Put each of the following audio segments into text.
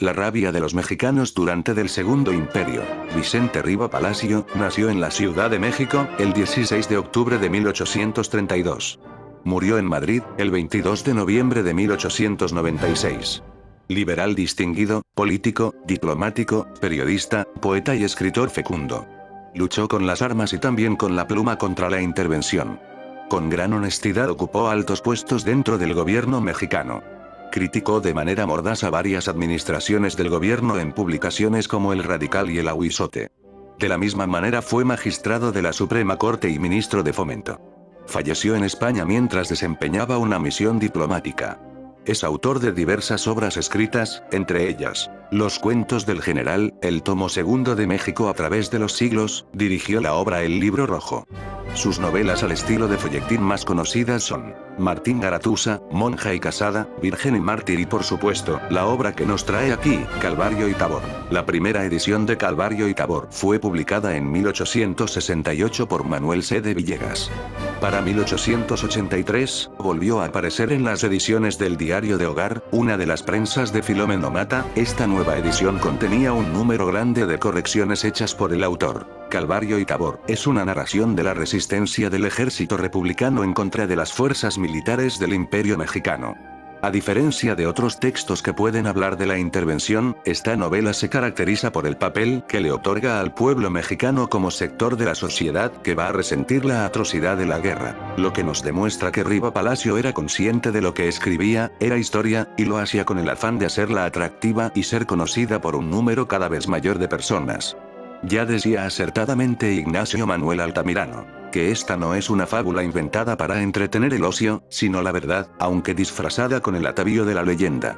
La rabia de los mexicanos durante el Segundo Imperio. Vicente Riva Palacio nació en la Ciudad de México, el 16 de octubre de 1832. Murió en Madrid, el 22 de noviembre de 1896. Liberal distinguido, político, diplomático, periodista, poeta y escritor fecundo. Luchó con las armas y también con la pluma contra la intervención. Con gran honestidad ocupó altos puestos dentro del gobierno mexicano. Criticó de manera mordaz a varias administraciones del gobierno en publicaciones como El Radical y El Ahuizote. De la misma manera fue magistrado de la Suprema Corte y ministro de Fomento. Falleció en España mientras desempeñaba una misión diplomática. Es autor de diversas obras escritas, entre ellas, Los cuentos del general, el tomo segundo de México a través de los siglos, dirigió la obra El Libro Rojo. Sus novelas al estilo de folletín más conocidas son Martín Garatusa, Monja y Casada, Virgen y Mártir y por supuesto, la obra que nos trae aquí, Calvario y Tabor. La primera edición de Calvario y Tabor fue publicada en 1868 por Manuel C. de Villegas. Para 1883, volvió a aparecer en las ediciones del Diario de Hogar, una de las prensas de Filomeno Mata. Esta nueva edición contenía un número grande de correcciones hechas por el autor. Calvario y Tabor es una narración de la resistencia del ejército republicano en contra de las fuerzas militares del Imperio Mexicano. A diferencia de otros textos que pueden hablar de la intervención, esta novela se caracteriza por el papel que le otorga al pueblo mexicano como sector de la sociedad que va a resentir la atrocidad de la guerra, lo que nos demuestra que Riva Palacio era consciente de lo que escribía, era historia, y lo hacía con el afán de hacerla atractiva y ser conocida por un número cada vez mayor de personas. Ya decía acertadamente Ignacio Manuel Altamirano, que esta no es una fábula inventada para entretener el ocio, sino la verdad, aunque disfrazada con el atavío de la leyenda.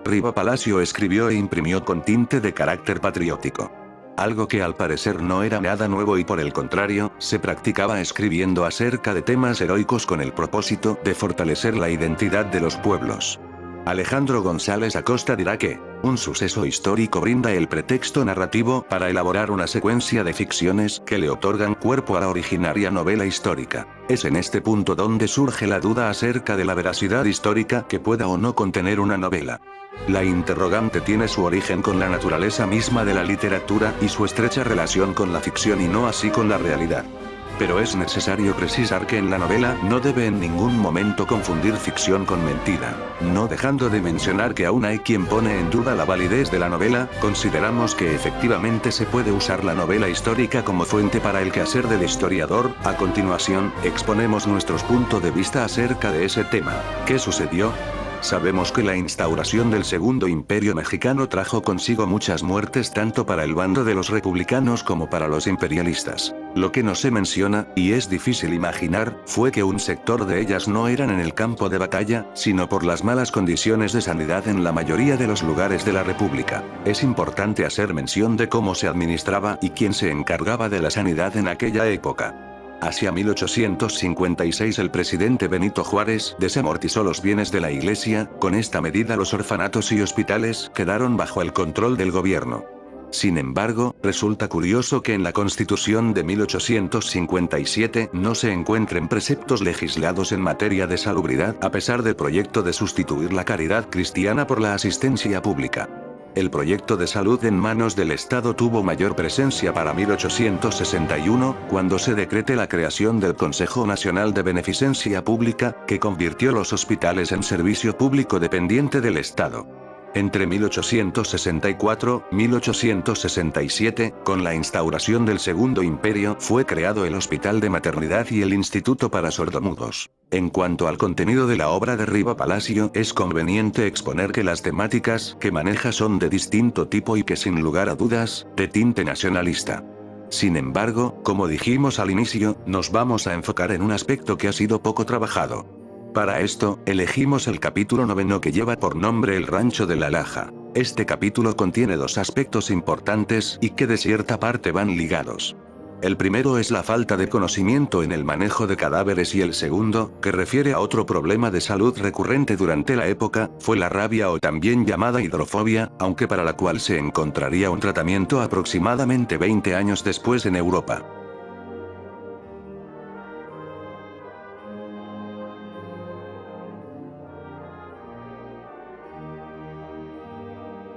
Riva Palacio escribió e imprimió con tinte de carácter patriótico. Algo que al parecer no era nada nuevo y por el contrario, se practicaba escribiendo acerca de temas heroicos con el propósito de fortalecer la identidad de los pueblos. Alejandro González Acosta dirá que, un suceso histórico brinda el pretexto narrativo para elaborar una secuencia de ficciones que le otorgan cuerpo a la originaria novela histórica. Es en este punto donde surge la duda acerca de la veracidad histórica que pueda o no contener una novela. La interrogante tiene su origen con la naturaleza misma de la literatura y su estrecha relación con la ficción y no así con la realidad. Pero es necesario precisar que en la novela no debe en ningún momento confundir ficción con mentira. No dejando de mencionar que aún hay quien pone en duda la validez de la novela, consideramos que efectivamente se puede usar la novela histórica como fuente para el quehacer del historiador. A continuación, exponemos nuestros puntos de vista acerca de ese tema. ¿Qué sucedió? Sabemos que la instauración del Segundo Imperio Mexicano trajo consigo muchas muertes tanto para el bando de los republicanos como para los imperialistas. Lo que no se menciona, y es difícil imaginar, fue que un sector de ellas no eran en el campo de batalla, sino por las malas condiciones de sanidad en la mayoría de los lugares de la República. Es importante hacer mención de cómo se administraba y quién se encargaba de la sanidad en aquella época. Hacia 1856 el presidente Benito Juárez desamortizó los bienes de la iglesia. Con esta medida los orfanatos y hospitales quedaron bajo el control del gobierno. Sin embargo, resulta curioso que en la Constitución de 1857 no se encuentren preceptos legislados en materia de salubridad a pesar del proyecto de sustituir la caridad cristiana por la asistencia pública. El proyecto de salud en manos del Estado tuvo mayor presencia para 1861, cuando se decrete la creación del Consejo Nacional de Beneficencia Pública, que convirtió los hospitales en servicio público dependiente del Estado. Entre 1864 y 1867, con la instauración del Segundo Imperio, fue creado el Hospital de Maternidad y el Instituto para Sordomudos. En cuanto al contenido de la obra de Riva Palacio, es conveniente exponer que las temáticas que maneja son de distinto tipo y que sin lugar a dudas, de tinte nacionalista. Sin embargo, como dijimos al inicio, nos vamos a enfocar en un aspecto que ha sido poco trabajado. Para esto, elegimos el capítulo 9 que lleva por nombre El Rancho de la Laja. Este capítulo contiene dos aspectos importantes y que de cierta parte van ligados. El primero es la falta de conocimiento en el manejo de cadáveres y el segundo, que refiere a otro problema de salud recurrente durante la época, fue la rabia o también llamada hidrofobia, aunque para la cual se encontraría un tratamiento aproximadamente 20 años después en Europa.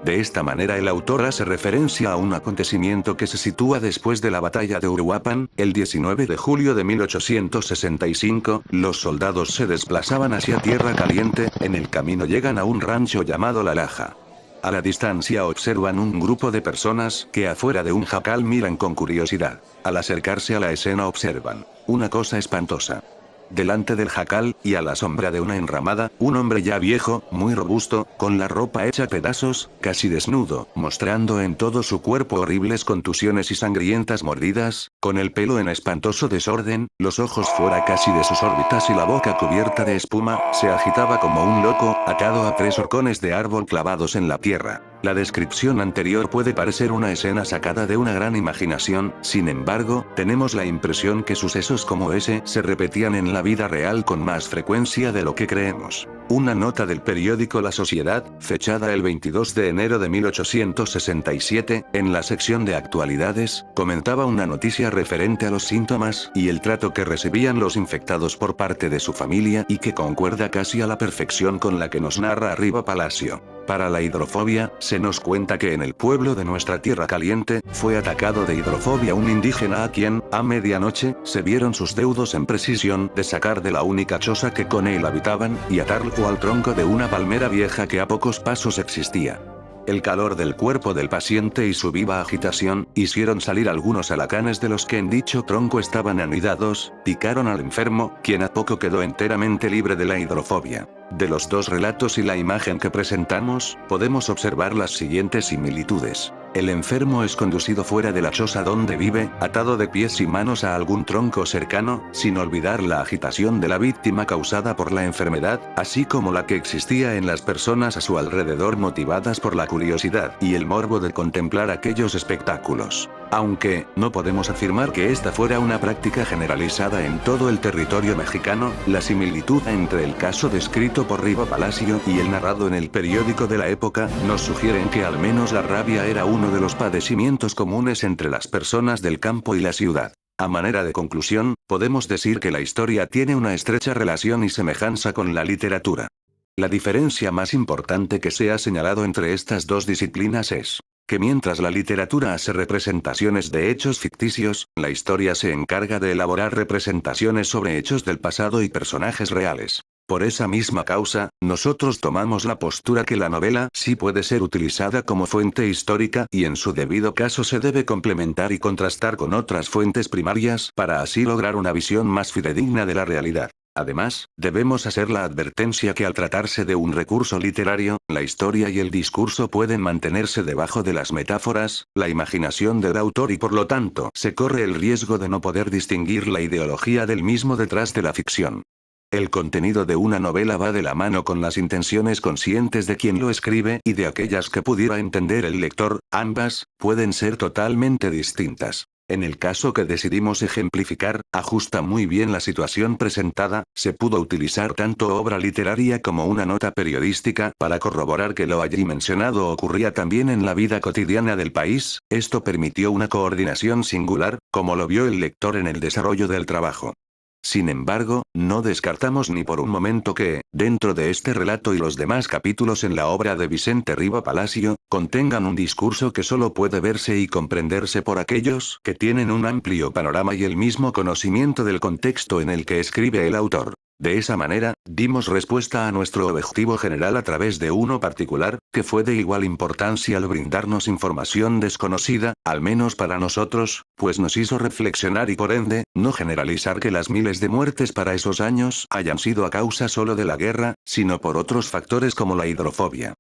De esta manera el autor hace referencia a un acontecimiento que se sitúa después de la batalla de Uruapan, el 19 de julio de 1865, los soldados se desplazaban hacia Tierra Caliente, en el camino llegan a un rancho llamado La Laja. A la distancia observan un grupo de personas que afuera de un jacal miran con curiosidad. Al acercarse a la escena observan una cosa espantosa. Delante del jacal, y a la sombra de una enramada, un hombre ya viejo, muy robusto, con la ropa hecha pedazos, casi desnudo, mostrando en todo su cuerpo horribles contusiones y sangrientas mordidas, con el pelo en espantoso desorden, los ojos fuera casi de sus órbitas y la boca cubierta de espuma, se agitaba como un loco, atado a 3 horcones de árbol clavados en la tierra. La descripción anterior puede parecer una escena sacada de una gran imaginación, sin embargo, tenemos la impresión que sucesos como ese se repetían en la vida real con más frecuencia de lo que creemos. Una nota del periódico La Sociedad, fechada el 22 de enero de 1867, en la sección de actualidades, comentaba una noticia referente a los síntomas y el trato que recibían los infectados por parte de su familia y que concuerda casi a la perfección con la que nos narra Riva Palacio. Para la hidrofobia, se nos cuenta que en el pueblo de nuestra Tierra Caliente, fue atacado de hidrofobia un indígena a quien, a medianoche, se vieron sus deudos en precisión de sacar de la única choza que con él habitaban, y atarlo al tronco de una palmera vieja que a pocos pasos existía. El calor del cuerpo del paciente y su viva agitación, hicieron salir algunos alacanes de los que en dicho tronco estaban anidados, picaron al enfermo, quien a poco quedó enteramente libre de la hidrofobia. De los 2 relatos y la imagen que presentamos, podemos observar las siguientes similitudes. El enfermo es conducido fuera de la choza donde vive, atado de pies y manos a algún tronco cercano, sin olvidar la agitación de la víctima causada por la enfermedad, así como la que existía en las personas a su alrededor motivadas por la curiosidad y el morbo de contemplar aquellos espectáculos. Aunque, no podemos afirmar que esta fuera una práctica generalizada en todo el territorio mexicano, la similitud entre el caso descrito por Riva Palacio y el narrado en el periódico de la época, nos sugieren que al menos la rabia era uno de los padecimientos comunes entre las personas del campo y la ciudad. A manera de conclusión, podemos decir que la historia tiene una estrecha relación y semejanza con la literatura. La diferencia más importante que se ha señalado entre estas 2 disciplinas es que mientras la literatura hace representaciones de hechos ficticios, la historia se encarga de elaborar representaciones sobre hechos del pasado y personajes reales. Por esa misma causa, nosotros tomamos la postura que la novela sí puede ser utilizada como fuente histórica y en su debido caso se debe complementar y contrastar con otras fuentes primarias para así lograr una visión más fidedigna de la realidad. Además, debemos hacer la advertencia que al tratarse de un recurso literario, la historia y el discurso pueden mantenerse debajo de las metáforas, la imaginación del autor y por lo tanto se corre el riesgo de no poder distinguir la ideología del mismo detrás de la ficción. El contenido de una novela va de la mano con las intenciones conscientes de quien lo escribe y de aquellas que pudiera entender el lector, ambas pueden ser totalmente distintas. En el caso que decidimos ejemplificar, ajusta muy bien la situación presentada, se pudo utilizar tanto obra literaria como una nota periodística para corroborar que lo allí mencionado ocurría también en la vida cotidiana del país, esto permitió una coordinación singular, como lo vio el lector en el desarrollo del trabajo. Sin embargo, no descartamos ni por un momento que, dentro de este relato y los demás capítulos en la obra de Vicente Riva Palacio, contengan un discurso que solo puede verse y comprenderse por aquellos que tienen un amplio panorama y el mismo conocimiento del contexto en el que escribe el autor. De esa manera, dimos respuesta a nuestro objetivo general a través de uno particular, que fue de igual importancia al brindarnos información desconocida, al menos para nosotros, pues nos hizo reflexionar y por ende, no generalizar que las miles de muertes para esos años hayan sido a causa solo de la guerra, sino por otros factores como la hidrofobia.